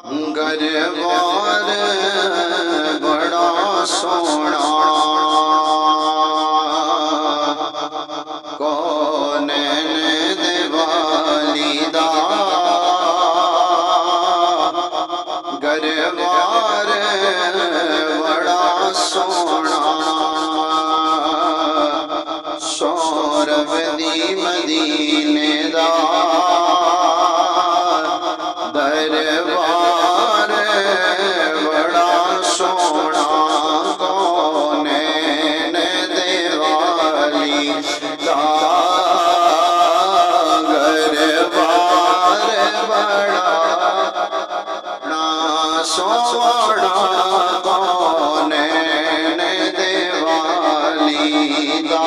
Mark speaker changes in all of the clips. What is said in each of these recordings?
Speaker 1: گھر بار بڑا سونا کونین دے والیدا گھر بار بڑا سونا سورب دی مدینے دا دربار بڑا سونا کونین دے والیدا گھر بار بڑا سونا کونین دے والیدا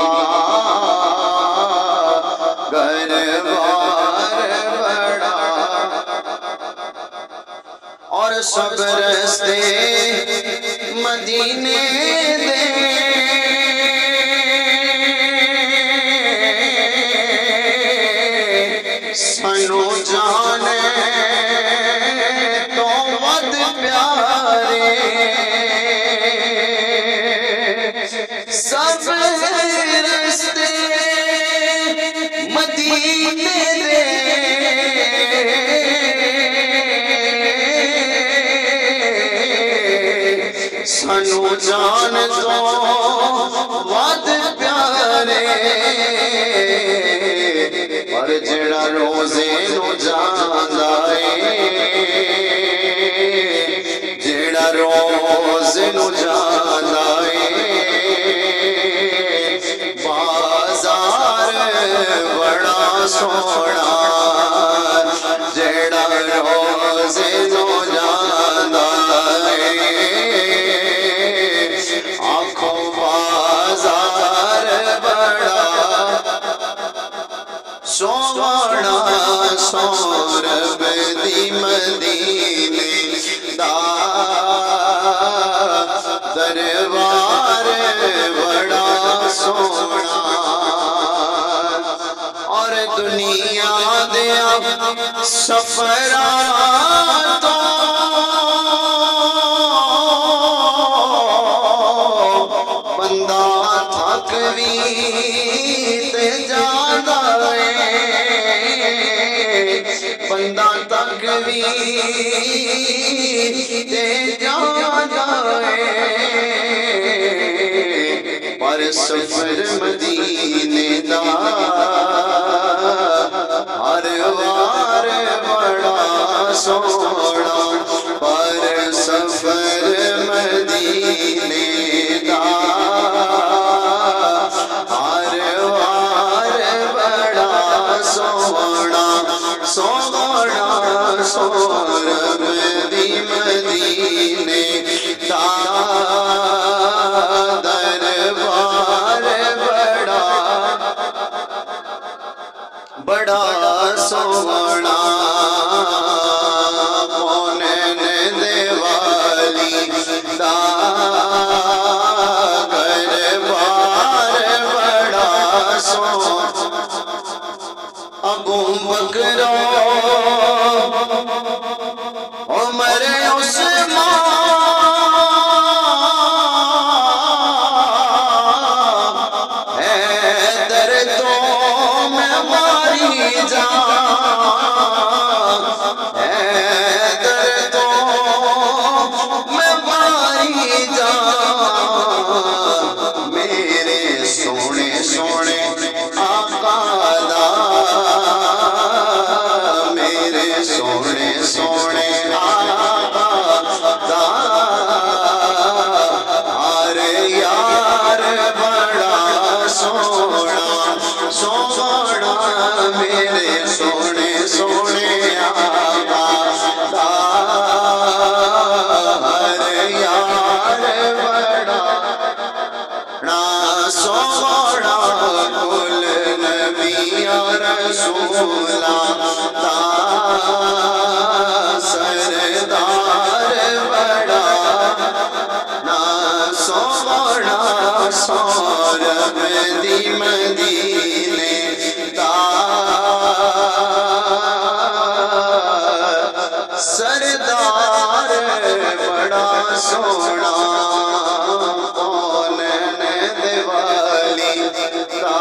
Speaker 1: گھر بار بڑا اور سب رستے مدینے دے سنو جانے تو ود پیارے سب رستے مدینے دے سنو جان تو ود پیارے پر جڑا روزے نو جاندا اے جڑا روزے نو جاندا اے بازار بڑا سونا جڑا روزے نو جاندا اے آنکھوں بازار بڑا سونا سورب دی مدینے دا دربار بڑا سونا اور دنیا دیا سفراتوں بندہ تھک بھی تے جانا ہے بندہ تھک بھی تے جانا ہے پر سفر مدینے دا ہر وار بڑا سونا پر سفر مدینے دا ہر وار بڑا سونا سونا سورب دی مدینے دا دربار بڑا سونا کونین دے والیدا گھر بار بڑا سونا ابو بکر عمر عثمان حیدر تو میں ماری جان حیدر تو میں ماری جان میرے سونے سونے آقا دا میرے سونے سونے آقا دا ہر یار بڑا سونا سونا میرے سونے سونے آقا دا ہر یار بڑا سونا کل نبی رسولا دا سردار بڑا سونا سورب دی مدینے دا سردار سونا کونین دیوالی دا